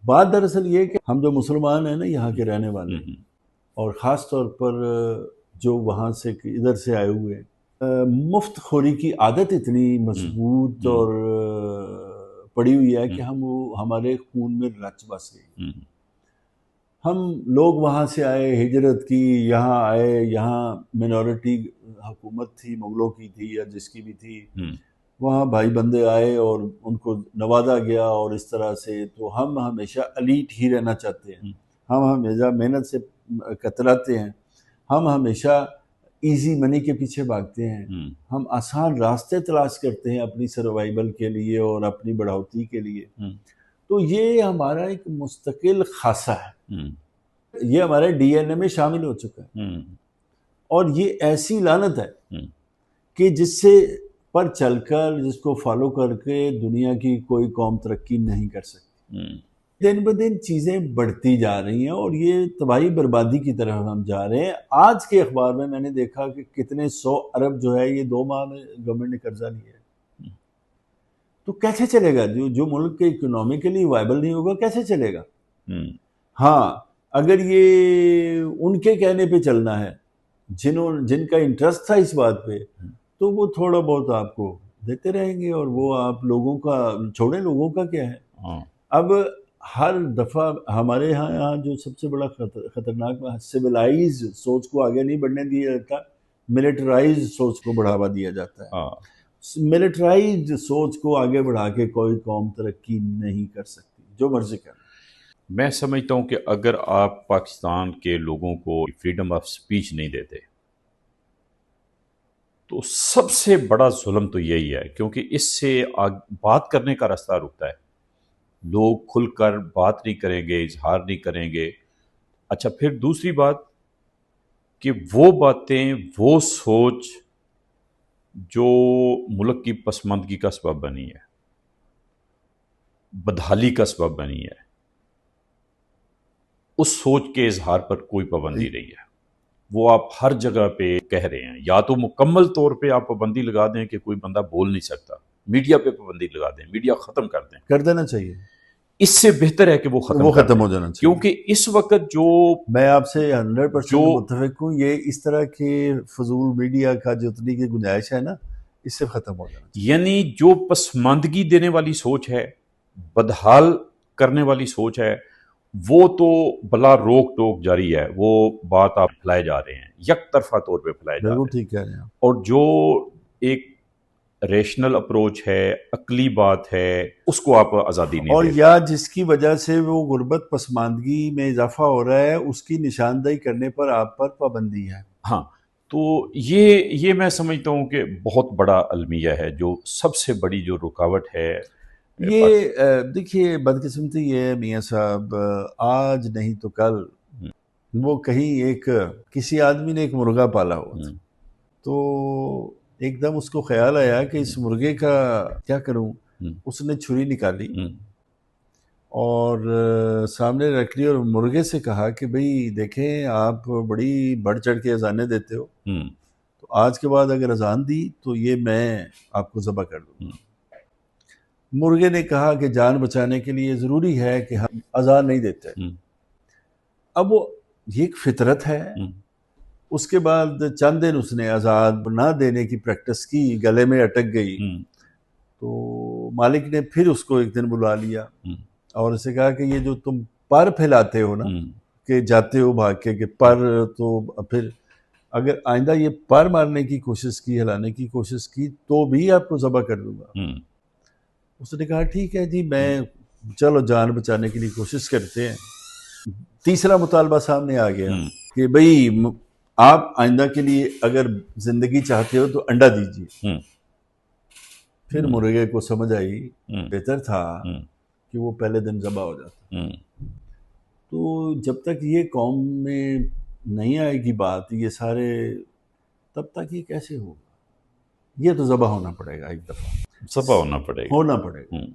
بات دراصل یہ کہ ہم جو مسلمان ہیں نا یہاں کے رہنے والے، اور خاص طور پر جو وہاں سے ادھر سے آئے ہوئے ہیں، مفت خوری کی عادت اتنی مضبوط اور پڑی ہوئی ہے کہ ہمارے خون میں رچ بس گئی۔ ہم لوگ وہاں سے آئے، ہجرت کی، یہاں آئے، یہاں منورٹی حکومت تھی، مغلوں کی تھی یا جس کی بھی تھی، وہاں بھائی بندے آئے اور ان کو نوازا گیا، اور اس طرح سے تو ہم ہمیشہ الیٹ ہی رہنا چاہتے ہیں، ہم ہمیشہ محنت سے کتراتے ہیں، ہم ہمیشہ ایزی منی کے پیچھے بھاگتے ہیں، ہم آسان راستے تلاش کرتے ہیں اپنی سروائیول کے لیے اور اپنی بڑھوتی کے لیے۔ تو یہ ہمارا ایک مستقل خاصہ ہے، یہ ہمارے ڈی این اے میں شامل ہو چکا ہے، اور یہ ایسی لعنت ہے کہ جس سے پر چل کر، جس کو فالو کر کے دنیا کی کوئی قوم ترقی نہیں کر سکتی۔ دن بدن چیزیں بڑھتی جا رہی ہیں اور یہ تباہی بربادی کی طرف ہم جا رہے ہیں۔ آج کے اخبار میں نے دیکھا کہ کتنے 100 ارب جو ہے یہ 2 ماہ میں گورنمنٹ نے قرضہ لیا ہے۔ تو کیسے چلے گا؟ جو ملک کے اکنامیکلی وائبل نہیں ہوگا کیسے چلے گا؟ ہاں، اگر یہ ان کے کہنے پہ چلنا ہے جن کا انٹرسٹ تھا اس بات پہ، تو وہ تھوڑا بہت آپ کو دیتے رہیں گے، اور وہ آپ لوگوں کا چھوڑیں، لوگوں کا کیا ہے؟ اب ہر دفعہ ہمارے یہاں جو سب سے بڑا خطرناک سویلائز سوچ کو آگے نہیں بڑھنے دیا جاتا، ملٹرائز سوچ کو بڑھاوا دیا جاتا ہے۔ ملٹرائز سوچ کو آگے بڑھا کے کوئی قوم ترقی نہیں کر سکتی، جو مرضی کر۔ میں سمجھتا ہوں کہ اگر آپ پاکستان کے لوگوں کو فریڈم آف سپیچ نہیں دیتے تو سب سے بڑا ظلم تو یہی ہے، کیونکہ اس سے بات کرنے کا راستہ رکتا ہے، لوگ کھل کر بات نہیں کریں گے، اظہار نہیں کریں گے۔ اچھا، پھر دوسری بات کہ وہ باتیں، وہ سوچ جو ملک کی پسماندگی کا سبب بنی ہے، بدحالی کا سبب بنی ہے، اس سوچ کے اظہار پر کوئی پابندی نہیں ہے۔ وہ آپ ہر جگہ پہ کہہ رہے ہیں، یا تو مکمل طور پہ آپ پابندی لگا دیں کہ کوئی بندہ بول نہیں سکتا، میڈیا پہ پابندی لگا دیں، میڈیا ختم کر دینا چاہیے۔ اس سے بہتر ہے کہ وہ ختم ہو جانا چاہیے، کیونکہ اس وقت جو میں آپ سے 100% متفق ہوں، یہ اس طرح کے فضول میڈیا کا جتنی کی گنجائش ہے نا، اس سے ختم ہو جانا چاہیے۔ یعنی جو پسماندگی دینے والی سوچ ہے، بدحال کرنے والی سوچ ہے، وہ تو بلا روک ٹوک جاری ہے، وہ بات آپ پھیلائے جا رہے ہیں، یک طرفہ طور پہ پھیلائے جا رہے ہیں، ٹھیک کہہ رہے ہیں۔ اور جو ایک ریشنل اپروچ ہے، عقلی بات ہے، اس کو آپ آزادی نہیں اور دیتے، یا جس کی وجہ سے وہ غربت پسماندگی میں اضافہ ہو رہا ہے، اس کی نشاندہی کرنے پر آپ پر پابندی ہے۔ ہاں، تو یہ میں سمجھتا ہوں کہ بہت بڑا المیہ ہے، جو سب سے بڑی جو رکاوٹ ہے۔ یہ دیکھیے، بدقسمتی یہ ہے میاں صاحب، آج نہیں تو کل وہ کہیں کسی آدمی نے ایک مرغا پالا ہوا تھا، تو ایک دم اس کو خیال آیا کہ اس مرغے کا کیا کروں؟ اس نے چھری نکالی اور سامنے رکھ لی، اور مرغے سے کہا کہ بھئی دیکھیں، آپ بڑی بڑھ چڑھ کے اذانیں دیتے ہو، تو آج کے بعد اگر اذان دی تو یہ میں آپ کو ذبح کر دوں گا۔ مرغے نے کہا کہ جان بچانے کے لیے ضروری ہے کہ ہم اذان نہیں دیتے۔ اب وہ یہ ایک فطرت ہے۔ اس کے بعد چند دن اس نے اذان نہ دینے کی پریکٹس کی، گلے میں اٹک گئی، تو مالک نے پھر اس کو ایک دن بلا لیا اور اسے کہا کہ یہ جو تم پر پھیلاتے ہو نا، کہ جاتے ہو بھاگ کے کہ پر، تو پھر اگر آئندہ یہ پر مارنے کی کوشش کی، ہلانے کی کوشش کی، تو بھی آپ کو ذبح کر دوں گا۔ اس نے کہا ٹھیک ہے جی، میں چلو جان بچانے کے لیے کوشش کرتے ہیں۔ تیسرا مطالبہ سامنے آ گیا کہ بھئی آپ آئندہ کے لیے اگر زندگی چاہتے ہو تو انڈا دیجیے۔ پھر مرغے کو سمجھ آئی بہتر تھا کہ وہ پہلے دن ذبح ہو جاتا۔ تو جب تک یہ قوم میں نہیں آئے گی بات، یہ سارے، تب تک یہ کیسے ہوگا؟ یہ تو ذبح ہونا پڑے گا، ایک دفعہ ذبح ہونا پڑے گا۔